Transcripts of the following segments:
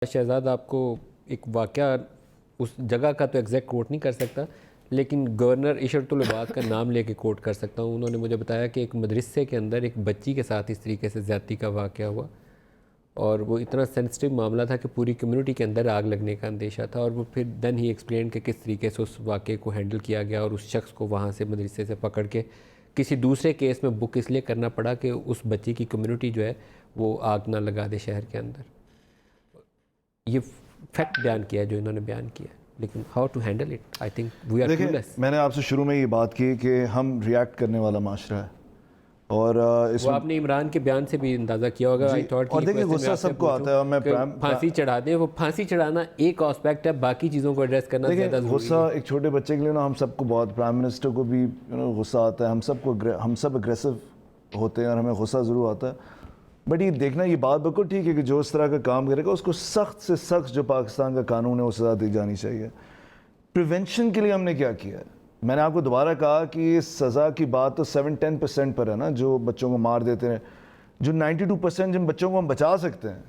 شہزاد آپ کو ایک واقعہ اس جگہ کا تو ایگزیکٹ کوٹ نہیں کر سکتا، لیکن گورنر عشرت العباد کا نام لے کے کوٹ کر سکتا ہوں۔ انہوں نے مجھے بتایا کہ ایک مدرسے کے اندر ایک بچی کے ساتھ اس طریقے سے زیادتی کا واقعہ ہوا، اور وہ اتنا سینسٹیو معاملہ تھا کہ پوری کمیونٹی کے اندر آگ لگنے کا اندیشہ تھا، اور وہ پھر دین ہی ایکسپلین کہ کس طریقے سے اس واقعے کو ہینڈل کیا گیا، اور اس شخص کو وہاں سے مدرسے سے پکڑ کے کسی دوسرے کیس میں بک اس لیے کرنا پڑا کہ اس بچی کی کمیونٹی جو ہے وہ آگ نہ لگا دے شہر کے اندر۔ یہ فیکٹ بیان کیا ہے جو انہوں نے بیان کیا ہے، لیکن how to handle it, I think we are clearless. میں نے آپ سے شروع میں یہ بات کی کہ ہم ریئیکٹ کرنے والا معاشرہ ہے، اور اس وہ آپ نے عمران کے بیان سے بھی اندازہ کیا ہوگا۔ اور دیکھیں غصہ سب کو آتا ہے، میں پھانسی چڑھا دیں، وہ پھانسی چڑھانا ایک آسپیکٹ ہے، باقی چیزوں کو ایڈریس کرنا زیادہ ضروری ہے۔ غصہ ایک چھوٹے بچے کے لیے نا، ہم سب کو بہت، پرائم منسٹر کو بھی غصہ آتا ہے، ہم سب اگریسو ہوتے ہیں اور ہمیں غصہ ضرور آتا ہے، بٹ یہ دیکھنا، یہ بات بالکل ٹھیک ہے کہ جو اس طرح کا کام کرے گا اس کو سخت سے سخت جو پاکستان کا قانون ہے وہ سزا دی جانی چاہیے۔ پریونشن کے لیے ہم نے کیا کیا ہے؟ میں نے آپ کو دوبارہ کہا کہ یہ سزا کی بات تو 7-10% پر ہے نا، جو بچوں کو مار دیتے ہیں، جو 92% جن بچوں کو ہم بچا سکتے ہیں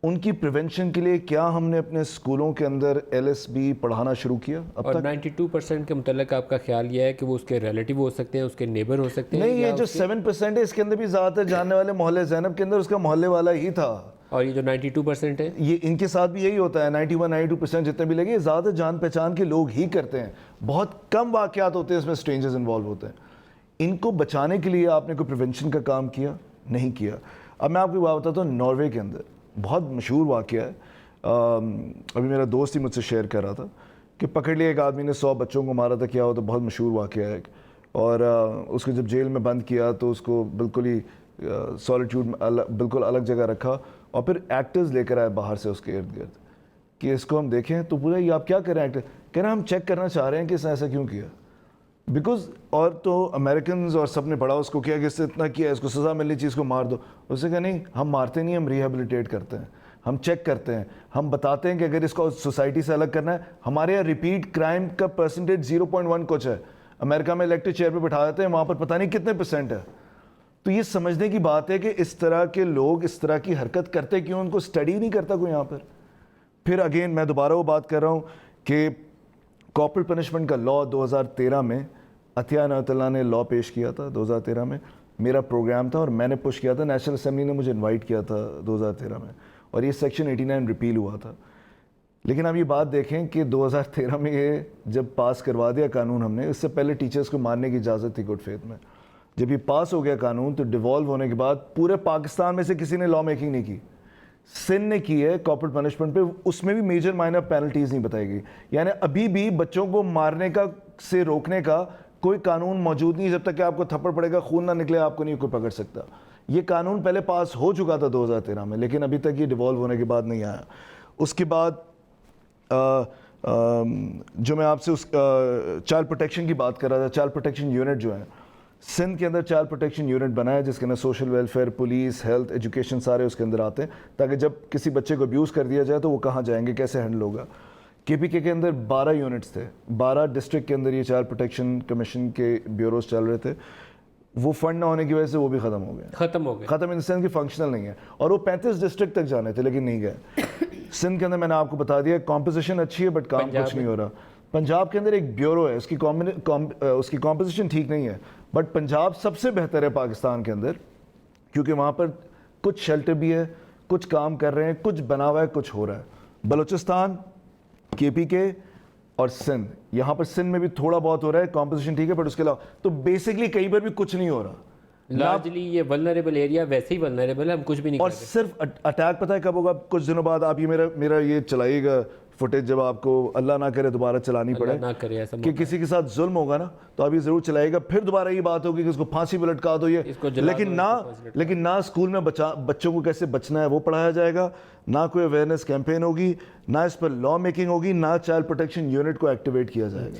ان کی پریونشن کے لیے کیا ہم نے اپنے اسکولوں کے اندر LSB پڑھانا شروع کیا اب تک؟ 92% کے متعلق آپ کا خیال یہ ہے کہ وہ اس کے ریلیٹیو ہو سکتے ہیں، اس کے نیبر ہو سکتے ہیں؟ نہیں، یہ جو 7% ہے اس کے اندر بھی زیادہ تر جاننے والے محلے زینب کے اندر اس کا محلے والا ہی تھا، اور یہ جو 92% ہے یہ ان کے ساتھ بھی یہی ہوتا ہے۔ 91-92% جتنے بھی لگے زیادہ جان پہچان کے لوگ ہی کرتے ہیں، بہت کم واقعات ہوتے ہیں اس میں اسٹرینجرز انوالو ہوتے ہیں۔ ان کو بچانے کے لیے آپ نے کوئی پریونشن کا کام کیا؟ نہیں کیا۔ اب میں آپ کو بات بتاتا ہوں، ناروے کے اندر بہت مشہور واقعہ ہے، ابھی میرا دوست ہی مجھ سے شیئر کر رہا تھا کہ پکڑ لیا ایک آدمی نے 100 بچوں کو مارا تھا، کیا ہو تو بہت مشہور واقعہ ہے، اور اس کو جب جیل میں بند کیا تو اس کو بالکل ہی سالیٹیوڈ میں بالکل الگ جگہ رکھا، اور پھر ایکٹرز لے کر آئے باہر سے اس کے ارد گرد کہ اس کو ہم دیکھیں، تو پورا یہ آپ کیا کر رہے ہیں ایکٹر؟ کہہ رہے ہیں ہم چیک کرنا چاہ رہے ہیں کہ اس نے ایسا کیوں کیا، بیکاز اور تو امریکنز اور سب نے پڑھا اس کو کیا کہ اس نے اتنا کیا، اس کو سزا ملنی چاہیے، اس کو مار دو۔ اس نے کہا نہیں، ہم مارتے نہیں، ہم ریہیبلیٹیٹ کرتے ہیں، ہم چیک کرتے ہیں، ہم بتاتے ہیں کہ اگر اس کو سوسائٹی سے الگ کرنا ہے۔ ہمارے یہاں ریپیٹ کرائم کا پرسنٹیج 0.1 کچھ ہے، امریکہ میں الیکٹڈ چیئر پہ بٹھا دیتے ہیں، وہاں پر پتہ نہیں کتنے % ہے۔ تو یہ سمجھنے کی بات ہے کہ اس طرح کے لوگ اس طرح کی حرکت کرتے کیوں، ان کو اسٹڈی نہیں کرتا کوئی یہاں پر۔ پھر اگین میں دوبارہ وہ بات کر رہا ہوں کہ کارپوریٹ پنشمنٹ کا لا 2013 میں عطیہ عنایت اللہ نے لا پیش کیا تھا 2013 میں، میرا پروگرام تھا اور میں نے پش کیا تھا، نیشنل اسمبلی نے مجھے انوائٹ کیا تھا 2013 میں، اور یہ سیکشن 89 ریپیل ہوا تھا۔ لیکن اب یہ بات دیکھیں کہ 2013 میں یہ جب پاس کروا دیا قانون ہم نے، اس سے پہلے ٹیچرز کو مارنے کی اجازت تھی گڈ فیتھ میں، جب یہ پاس ہو گیا قانون تو ڈیوالو ہونے کے بعد پورے پاکستان میں سے کسی نے لا میکنگ نہیں کی، سندھ نے کی ہے کارپوریٹ پنشمنٹ پہ، اس میں بھی میجر مائنر پینلٹیز نہیں بتائی گئی، یعنی ابھی بھی بچوں کو مارنے کا سے روکنے کا کوئی قانون موجود نہیں، جب تک کہ آپ کو تھپڑ پڑے گا خون نہ نکلے آپ کو نہیں کوئی پکڑ سکتا۔ یہ قانون پہلے پاس ہو چکا تھا 2013 میں، لیکن ابھی تک یہ ڈیوالو ہونے کے بعد نہیں آیا۔ اس کے بعد جو میں آپ سے اس چائلڈ پروٹیکشن کی بات کر رہا تھا، چائلڈ پروٹیکشن یونٹ جو ہے سندھ کے اندر، چائلڈ پروٹیکشن یونٹ بنا ہے جس کے اندر social welfare, police, health, education سارے اس کے اندر آتے ہیں، تاکہ جب کسی بچے کو ابیوز کر دیا جائے تو وہ کہاں جائیں گے، کیسے ہینڈل ہوگا۔ KPK کے اندر 12 یونٹس تھے، 12 ڈسٹرکٹ کے اندر یہ چائلڈ پروٹیکشن کمیشن کے بیوروز چل رہے تھے، وہ فنڈ نہ ہونے کی وجہ سے وہ بھی ختم ہو گئے، ختم ان سینس کی فنکشنل نہیں ہے، اور وہ 35 ڈسٹرکٹ تک جانے تھے لیکن نہیں گئے۔ سندھ کے اندر میں نے آپ کو بتا دیا کمپوزیشن اچھی ہے بٹ کام کچھ نہیں ہو رہا۔ پنجاب کے اندر ایک بیورو ہے، اس کی کمپوزیشن ٹھیک نہیں ہے، بٹ پنجاب سب سے بہتر ہے پاکستان کے اندر، کیونکہ وہاں پر کچھ شیلٹر بھی ہے، کچھ کام کر رہے ہیں، کچھ بنا ہوا ہے، کچھ ہو رہا ہے۔ بلوچستان، KPK اور سندھ، یہاں پر سندھ میں بھی تھوڑا بہت ہو رہا ہے، کمپوزیشن ٹھیک ہے، بٹ اس کے علاوہ تو بیسکلی کہیں پر بھی کچھ نہیں ہو رہا۔ لارجلی یہ ولنریبل ایریا ویسے ہی ولنریبل ہے، ہم کچھ بھی نہیں اور صرف اٹیک پتہ ہے کب ہوگا؟ کچھ دنوں بعد آپ یہ میرا یہ چلائیے گا فوٹیج، جب آپ کو اللہ نہ کرے دوبارہ چلانی پڑے کہ کسی کے ساتھ ظلم ہوگا نا، تو آپ یہ ضرور چلائیے گا، پھر دوبارہ یہ بات ہوگی کہ اس کو پھانسی پہ لٹکا دو، یہ لیکن نہ اسکول میں بچوں کو کیسے بچنا ہے وہ پڑھایا جائے گا، نہ کوئی اویئرنیس کیمپین ہوگی، نہ اس پر لا میکنگ ہوگی، نہ چائلڈ پروٹیکشن یونٹ کو ایکٹیویٹ کیا جائے گا۔